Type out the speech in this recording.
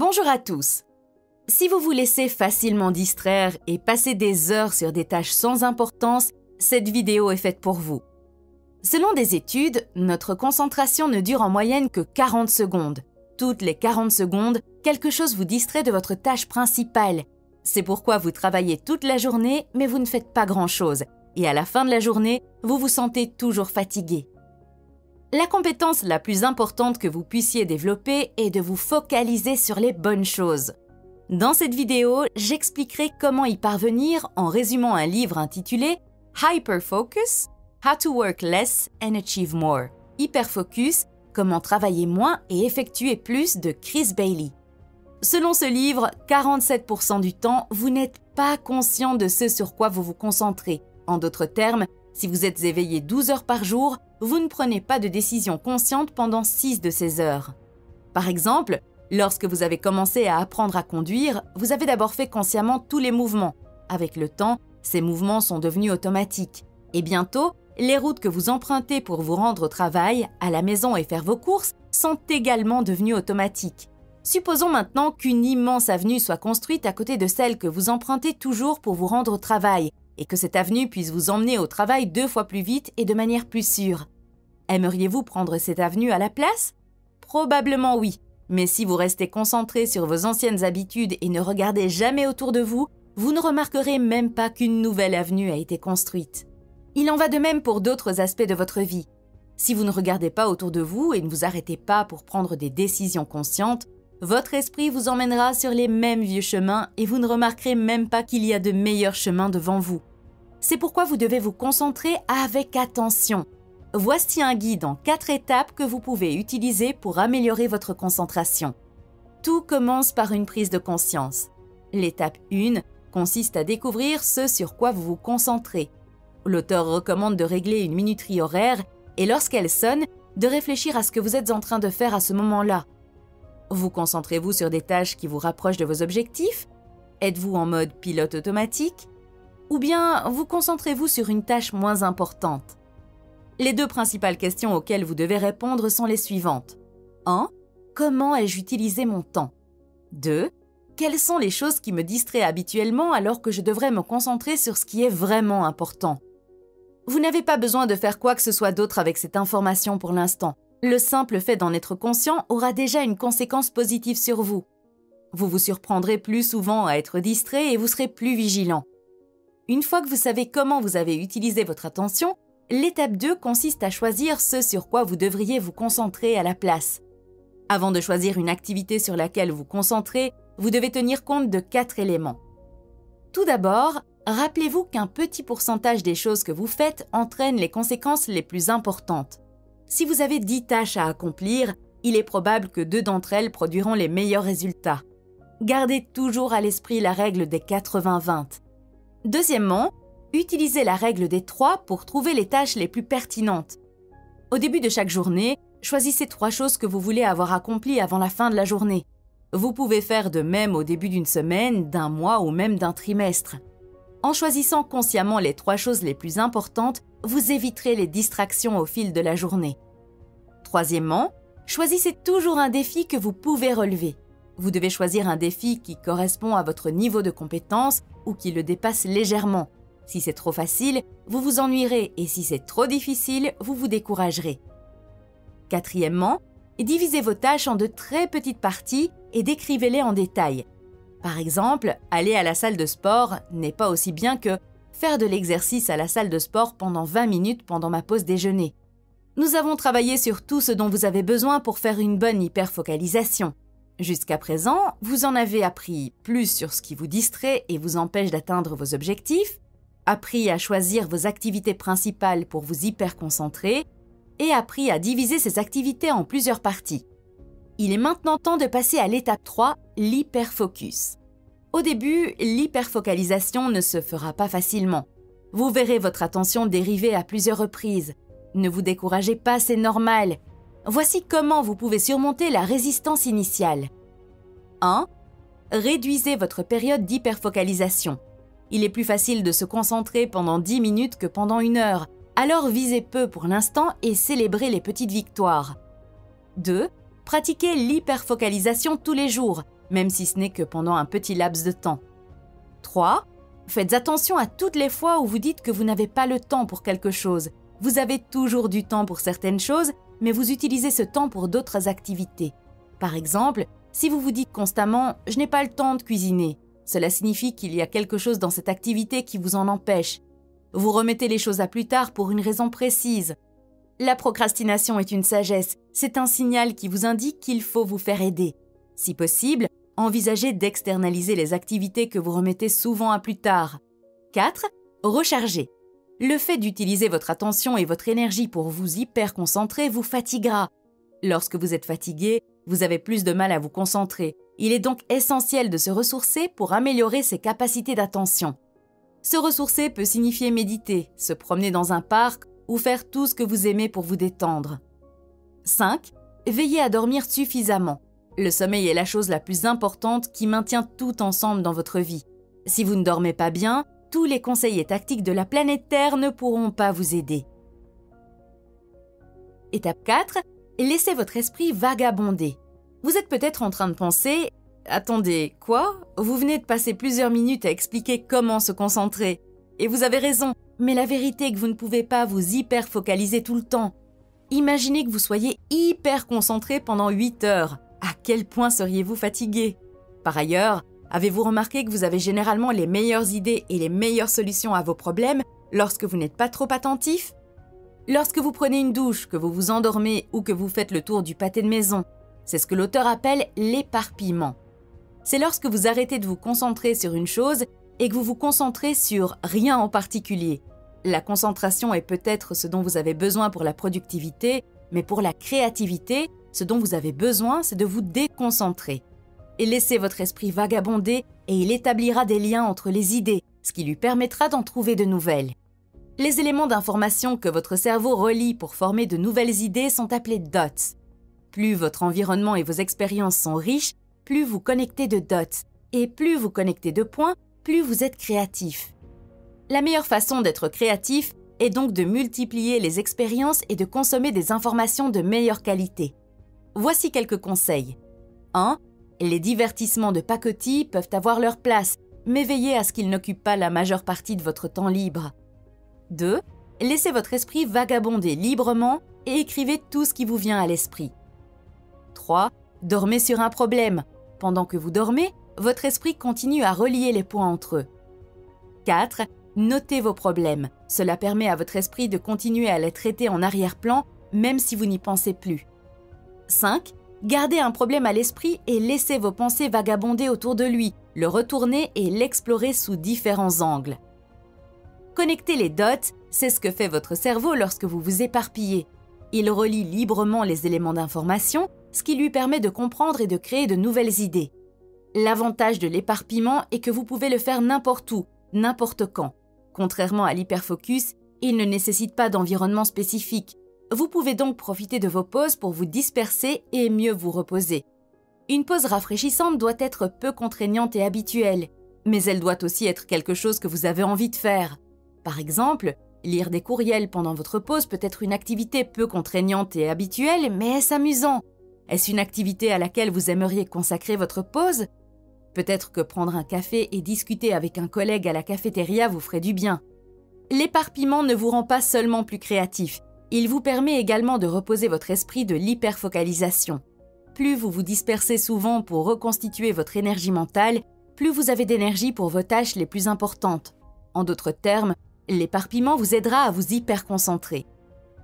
Bonjour à tous. Si vous vous laissez facilement distraire et passer des heures sur des tâches sans importance, cette vidéo est faite pour vous. Selon des études, notre concentration ne dure en moyenne que 40 secondes. Toutes les 40 secondes, quelque chose vous distrait de votre tâche principale. C'est pourquoi vous travaillez toute la journée, mais vous ne faites pas grand-chose. Et à la fin de la journée, vous vous sentez toujours fatigué. La compétence la plus importante que vous puissiez développer est de vous focaliser sur les bonnes choses. Dans cette vidéo, j'expliquerai comment y parvenir en résumant un livre intitulé Hyperfocus, How to Work Less and Achieve More. Hyperfocus, comment travailler moins et effectuer plus de Chris Bailey. Selon ce livre, 47% du temps, vous n'êtes pas conscient de ce sur quoi vous vous concentrez. En d'autres termes, si vous êtes éveillé 12 heures par jour, vous ne prenez pas de décision consciente pendant 6 de ces heures. Par exemple, lorsque vous avez commencé à apprendre à conduire, vous avez d'abord fait consciemment tous les mouvements. Avec le temps, ces mouvements sont devenus automatiques. Et bientôt, les routes que vous empruntez pour vous rendre au travail, à la maison et faire vos courses sont également devenues automatiques. Supposons maintenant qu'une immense avenue soit construite à côté de celle que vous empruntez toujours pour vous rendre au travail et que cette avenue puisse vous emmener au travail 2 fois plus vite et de manière plus sûre. Aimeriez-vous prendre cette avenue à la place? Probablement oui, mais si vous restez concentré sur vos anciennes habitudes et ne regardez jamais autour de vous, vous ne remarquerez même pas qu'une nouvelle avenue a été construite. Il en va de même pour d'autres aspects de votre vie. Si vous ne regardez pas autour de vous et ne vous arrêtez pas pour prendre des décisions conscientes, votre esprit vous emmènera sur les mêmes vieux chemins et vous ne remarquerez même pas qu'il y a de meilleurs chemins devant vous. C'est pourquoi vous devez vous concentrer avec attention. Voici un guide en 4 étapes que vous pouvez utiliser pour améliorer votre concentration. Tout commence par une prise de conscience. L'étape 1 consiste à découvrir ce sur quoi vous vous concentrez. L'auteur recommande de régler une minuterie horaire et lorsqu'elle sonne, de réfléchir à ce que vous êtes en train de faire à ce moment-là. Vous concentrez-vous sur des tâches qui vous rapprochent de vos objectifs? Êtes-vous en mode pilote automatique? Ou bien vous concentrez-vous sur une tâche moins importante? Les 2 principales questions auxquelles vous devez répondre sont les suivantes. 1. Comment ai-je utilisé mon temps? 2. Quelles sont les choses qui me distraient habituellement alors que je devrais me concentrer sur ce qui est vraiment important? Vous n'avez pas besoin de faire quoi que ce soit d'autre avec cette information pour l'instant. Le simple fait d'en être conscient aura déjà une conséquence positive sur vous. Vous vous surprendrez plus souvent à être distrait et vous serez plus vigilant. Une fois que vous savez comment vous avez utilisé votre attention, l'étape 2 consiste à choisir ce sur quoi vous devriez vous concentrer à la place. Avant de choisir une activité sur laquelle vous concentrez, vous devez tenir compte de 4 éléments. Tout d'abord, rappelez-vous qu'un petit pourcentage des choses que vous faites entraîne les conséquences les plus importantes. Si vous avez 10 tâches à accomplir, il est probable que 2 d'entre elles produiront les meilleurs résultats. Gardez toujours à l'esprit la règle des 80-20. Deuxièmement, utilisez la règle des 3 pour trouver les tâches les plus pertinentes. Au début de chaque journée, choisissez 3 choses que vous voulez avoir accomplies avant la fin de la journée. Vous pouvez faire de même au début d'une semaine, d'un mois ou même d'un trimestre. En choisissant consciemment les 3 choses les plus importantes, vous éviterez les distractions au fil de la journée. Troisièmement, choisissez toujours un défi que vous pouvez relever. Vous devez choisir un défi qui correspond à votre niveau de compétence ou qui le dépasse légèrement. Si c'est trop facile, vous vous ennuierez et si c'est trop difficile, vous vous découragerez. Quatrièmement, divisez vos tâches en de très petites parties et décrivez-les en détail. Par exemple, aller à la salle de sport n'est pas aussi bien que faire de l'exercice à la salle de sport pendant 20 minutes pendant ma pause déjeuner. Nous avons travaillé sur tout ce dont vous avez besoin pour faire une bonne hyperfocalisation. Jusqu'à présent, vous en avez appris plus sur ce qui vous distrait et vous empêche d'atteindre vos objectifs, appris à choisir vos activités principales pour vous hyperconcentrer et appris à diviser ces activités en plusieurs parties. Il est maintenant temps de passer à l'étape 3, l'hyperfocus. Au début, l'hyperfocalisation ne se fera pas facilement. Vous verrez votre attention dériver à plusieurs reprises. Ne vous découragez pas, c'est normal. Voici comment vous pouvez surmonter la résistance initiale. 1. Réduisez votre période d'hyperfocalisation. Il est plus facile de se concentrer pendant 10 minutes que pendant 1 heure, alors visez peu pour l'instant et célébrez les petites victoires. 2. Pratiquez l'hyperfocalisation tous les jours. même si ce n'est que pendant un petit laps de temps. 3. Faites attention à toutes les fois où vous dites que vous n'avez pas le temps pour quelque chose. Vous avez toujours du temps pour certaines choses, mais vous utilisez ce temps pour d'autres activités. Par exemple, si vous vous dites constamment « je n'ai pas le temps de cuisiner », cela signifie qu'il y a quelque chose dans cette activité qui vous en empêche. Vous remettez les choses à plus tard pour une raison précise. La procrastination est une sagesse, c'est un signal qui vous indique qu'il faut vous faire aider. Si possible, envisagez d'externaliser les activités que vous remettez souvent à plus tard. 4. Rechargez. Le fait d'utiliser votre attention et votre énergie pour vous hyper concentrer vous fatiguera. Lorsque vous êtes fatigué, vous avez plus de mal à vous concentrer. Il est donc essentiel de se ressourcer pour améliorer ses capacités d'attention. Se ressourcer peut signifier méditer, se promener dans un parc ou faire tout ce que vous aimez pour vous détendre. 5. Veillez à dormir suffisamment. Le sommeil est la chose la plus importante qui maintient tout ensemble dans votre vie. Si vous ne dormez pas bien, tous les conseils et tactiques de la planète Terre ne pourront pas vous aider. Étape 4. Laissez votre esprit vagabonder. Vous êtes peut-être en train de penser « Attendez, quoi ? Vous venez de passer plusieurs minutes à expliquer comment se concentrer. Et vous avez raison, mais la vérité est que vous ne pouvez pas vous hyper focaliser tout le temps. Imaginez que vous soyez hyper concentré pendant 8 heures. À quel point seriez-vous fatigué ? Par ailleurs, avez-vous remarqué que vous avez généralement les meilleures idées et les meilleures solutions à vos problèmes lorsque vous n'êtes pas trop attentif ? Lorsque vous prenez une douche, que vous vous endormez ou que vous faites le tour du pâté de maison, c'est ce que l'auteur appelle l'éparpillement. C'est lorsque vous arrêtez de vous concentrer sur une chose et que vous vous concentrez sur rien en particulier. La concentration est peut-être ce dont vous avez besoin pour la productivité, mais pour la créativité, ce dont vous avez besoin, c'est de vous déconcentrer. Et laissez votre esprit vagabonder et il établira des liens entre les idées, ce qui lui permettra d'en trouver de nouvelles. Les éléments d'information que votre cerveau relie pour former de nouvelles idées sont appelés dots. Plus votre environnement et vos expériences sont riches, plus vous connectez de dots. Et plus vous connectez de points, plus vous êtes créatif. La meilleure façon d'être créatif est donc de multiplier les expériences et de consommer des informations de meilleure qualité. Voici quelques conseils. 1. Les divertissements de pacotille peuvent avoir leur place, mais veillez à ce qu'ils n'occupent pas la majeure partie de votre temps libre. 2. Laissez votre esprit vagabonder librement et écrivez tout ce qui vous vient à l'esprit. 3. Dormez sur un problème. Pendant que vous dormez, votre esprit continue à relier les points entre eux. 4. Notez vos problèmes. Cela permet à votre esprit de continuer à les traiter en arrière-plan, même si vous n'y pensez plus. 5. Gardez un problème à l'esprit et laissez vos pensées vagabonder autour de lui, le retourner et l'explorer sous différents angles. Connecter les dots, c'est ce que fait votre cerveau lorsque vous vous éparpillez. Il relie librement les éléments d'information, ce qui lui permet de comprendre et de créer de nouvelles idées. L'avantage de l'éparpillement est que vous pouvez le faire n'importe où, n'importe quand. Contrairement à l'hyperfocus, il ne nécessite pas d'environnement spécifique. Vous pouvez donc profiter de vos pauses pour vous disperser et mieux vous reposer. Une pause rafraîchissante doit être peu contraignante et habituelle, mais elle doit aussi être quelque chose que vous avez envie de faire. Par exemple, lire des courriels pendant votre pause peut être une activité peu contraignante et habituelle, mais est-ce amusant ? Est-ce une activité à laquelle vous aimeriez consacrer votre pause ? Peut-être que prendre un café et discuter avec un collègue à la cafétéria vous ferait du bien. L'éparpillement ne vous rend pas seulement plus créatif, il vous permet également de reposer votre esprit de l'hyperfocalisation. Plus vous vous dispersez souvent pour reconstituer votre énergie mentale, plus vous avez d'énergie pour vos tâches les plus importantes. En d'autres termes, l'éparpillement vous aidera à vous hyperconcentrer.